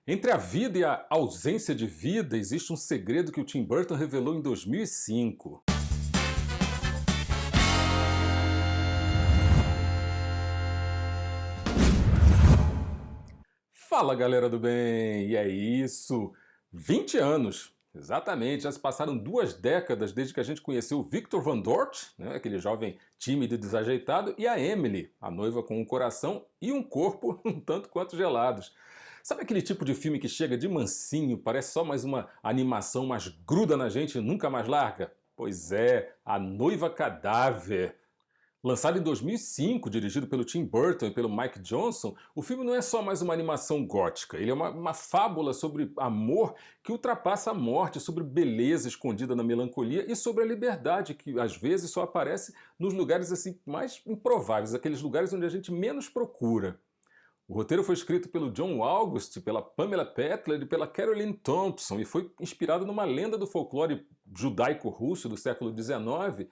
Entre a vida e a ausência de vida, existe um segredo que o Tim Burton revelou em 2005. Fala, galera do bem! E é isso! 20 anos! Exatamente, já se passaram 2 décadas desde que a gente conheceu o Victor Van Dort, né, aquele jovem tímido e desajeitado, e a Emily, a noiva com um coração e um corpo um tanto quanto gelados. Sabe aquele tipo de filme que chega de mansinho, parece só mais uma animação, mas gruda na gente e nunca mais larga? Pois é, A Noiva Cadáver. Lançado em 2005, dirigido pelo Tim Burton e pelo Mike Johnson, o filme não é só mais uma animação gótica, ele é uma fábula sobre amor que ultrapassa a morte, sobre beleza escondida na melancolia e sobre a liberdade que às vezes só aparece nos lugares assim mais improváveis, aqueles lugares onde a gente menos procura. O roteiro foi escrito pelo John August, pela Pamela Petler e pela Caroline Thompson e foi inspirado numa lenda do folclore judaico-russo do século XIX,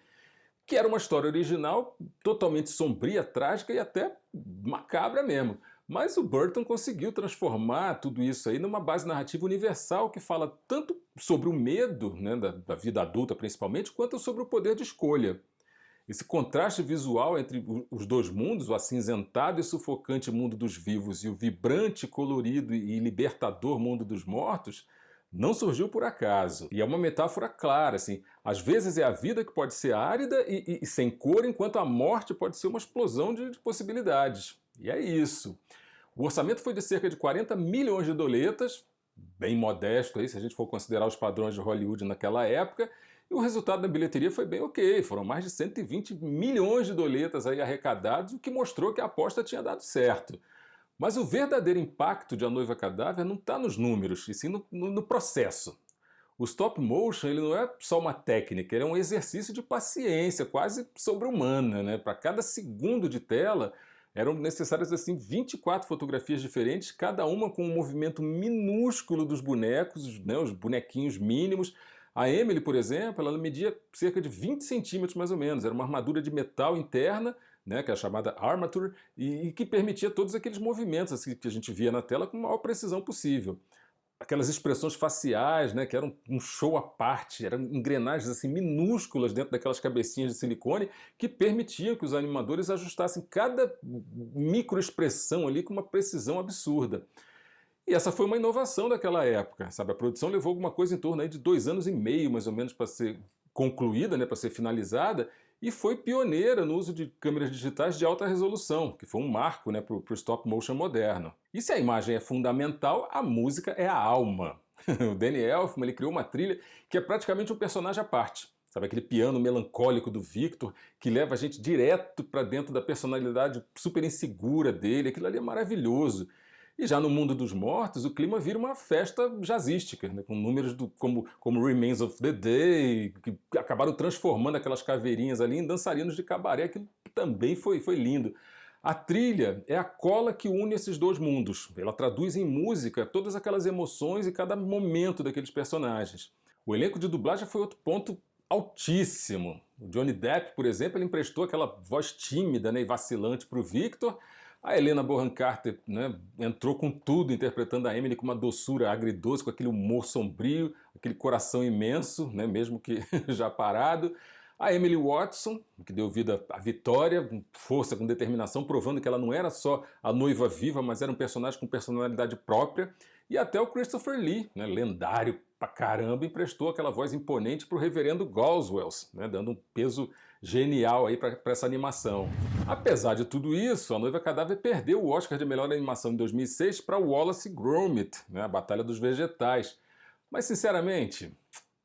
que era uma história original, totalmente sombria, trágica e até macabra mesmo. Mas o Burton conseguiu transformar tudo isso aí numa base narrativa universal que fala tanto sobre o medo, né, da vida adulta principalmente, quanto sobre o poder de escolha. Esse contraste visual entre os dois mundos, o acinzentado e sufocante mundo dos vivos e o vibrante, colorido e libertador mundo dos mortos, não surgiu por acaso. E é uma metáfora clara, assim. Às vezes é a vida que pode ser árida e sem cor, enquanto a morte pode ser uma explosão de possibilidades. E é isso. O orçamento foi de cerca de 40 milhões de doletas, bem modesto aí, se a gente for considerar os padrões de Hollywood naquela época, e o resultado da bilheteria foi bem ok, foram mais de 120 milhões de doletas aí arrecadados, o que mostrou que a aposta tinha dado certo. Mas o verdadeiro impacto de A Noiva Cadáver não está nos números, e sim no processo. O stop motion ele não é só uma técnica, ele é um exercício de paciência, quase sobre-humana, né? Para cada segundo de tela eram necessárias assim 24 fotografias diferentes, cada uma com um movimento minúsculo dos bonecos, né, os bonequinhos mínimos. A Emily, por exemplo, ela media cerca de 20 centímetros mais ou menos, era uma armadura de metal interna, né, que é a chamada armature, e que permitia todos aqueles movimentos assim, que a gente via na tela com a maior precisão possível. Aquelas expressões faciais, né, que eram um show à parte, eram engrenagens assim, minúsculas dentro daquelas cabecinhas de silicone que permitiam que os animadores ajustassem cada microexpressão ali com uma precisão absurda. E essa foi uma inovação daquela época, sabe? A produção levou alguma coisa em torno aí de 2 anos e meio, mais ou menos, para ser concluída, né, para ser finalizada, e foi pioneira no uso de câmeras digitais de alta resolução, que foi um marco, né, para o stop motion moderno. E se a imagem é fundamental, a música é a alma. O Danny Elfman ele criou uma trilha que é praticamente um personagem à parte. Sabe, aquele piano melancólico do Victor que leva a gente direto para dentro da personalidade super insegura dele, aquilo ali é maravilhoso. E já no mundo dos mortos, o clima vira uma festa jazzística, né, com números como Remains of the Day, que acabaram transformando aquelas caveirinhas ali em dançarinos de cabaré, aquilo também foi lindo. A trilha é a cola que une esses dois mundos. Ela traduz em música todas aquelas emoções e cada momento daqueles personagens. O elenco de dublagem foi outro ponto altíssimo. O Johnny Depp, por exemplo, ele emprestou aquela voz tímida, né, e vacilante para o Victor. A Helena Bonham Carter, né, entrou com tudo, interpretando a Emily com uma doçura agridoce, com aquele humor sombrio, aquele coração imenso, né, mesmo que já parado. A Emily Watson, que deu vida à Vitória, com força, com determinação, provando que ela não era só a noiva viva, mas era um personagem com personalidade própria. E até o Christopher Lee, né, lendário pra caramba, emprestou aquela voz imponente para o reverendo Goswells, né, dando um peso genial aí para essa animação. Apesar de tudo isso, A Noiva Cadáver perdeu o Oscar de melhor animação em 2006 para Wallace e Gromit, né, a Batalha dos Vegetais. Mas, sinceramente,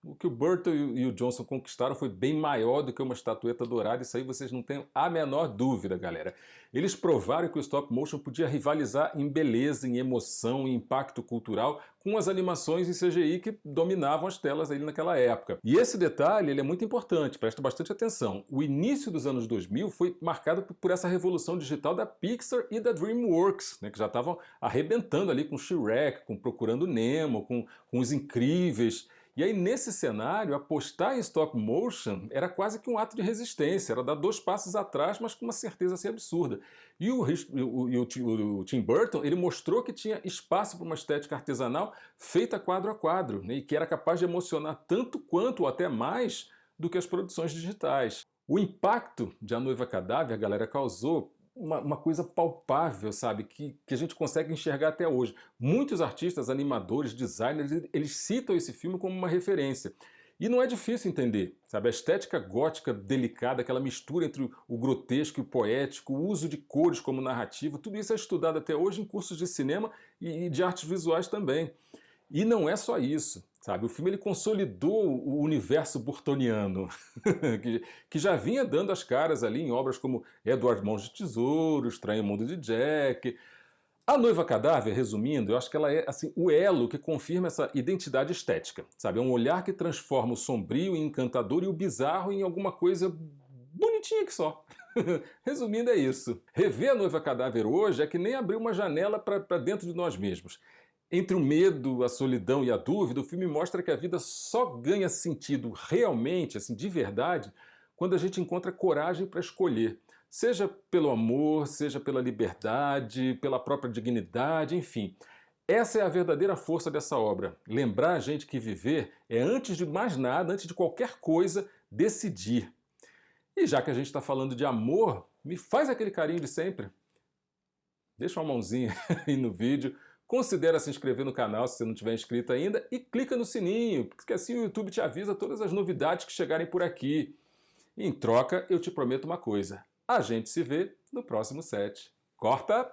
o que o Burton e o Johnson conquistaram foi bem maior do que uma estatueta dourada, isso aí vocês não têm a menor dúvida, galera. Eles provaram que o stop motion podia rivalizar em beleza, em emoção, em impacto cultural com as animações em CGI que dominavam as telas ali naquela época. E esse detalhe ele é muito importante, presta bastante atenção. O início dos anos 2000 foi marcado por essa revolução digital da Pixar e da DreamWorks, né, que já estavam arrebentando ali com Shrek, com Procurando Nemo, com Os Incríveis. E aí, nesse cenário, apostar em stop motion era quase que um ato de resistência, era dar 2 passos atrás, mas com uma certeza assim absurda. E o Tim Burton, ele mostrou que tinha espaço para uma estética artesanal feita quadro a quadro, né, e que era capaz de emocionar tanto quanto ou até mais do que as produções digitais. O impacto de A Noiva Cadáver, a galera, causou uma coisa palpável, sabe, que a gente consegue enxergar até hoje. Muitos artistas, animadores, designers, eles citam esse filme como uma referência. E não é difícil entender, sabe, a estética gótica delicada, aquela mistura entre o grotesco e o poético, o uso de cores como narrativa, tudo isso é estudado até hoje em cursos de cinema e de artes visuais também. E não é só isso, sabe? O filme ele consolidou o universo burtoniano, que já vinha dando as caras ali em obras como Edward Mãos de Tesouro, Estranho Mundo de Jack. A Noiva Cadáver, resumindo, eu acho que ela é assim, o elo que confirma essa identidade estética, sabe? É um olhar que transforma o sombrio em encantador e o bizarro em alguma coisa bonitinha que só. Resumindo, é isso. Rever A Noiva Cadáver hoje é que nem abrir uma janela para dentro de nós mesmos. Entre o medo, a solidão e a dúvida, o filme mostra que a vida só ganha sentido realmente, assim, de verdade, quando a gente encontra coragem para escolher. Seja pelo amor, seja pela liberdade, pela própria dignidade, enfim. Essa é a verdadeira força dessa obra. Lembrar a gente que viver é, antes de mais nada, antes de qualquer coisa, decidir. E já que a gente está falando de amor, me faz aquele carinho de sempre. Deixa uma mãozinha aí no vídeo. Considera se inscrever no canal se você não tiver inscrito ainda e clica no sininho, porque assim o YouTube te avisa todas as novidades que chegarem por aqui. Em troca, eu te prometo uma coisa: a gente se vê no próximo set. Corta!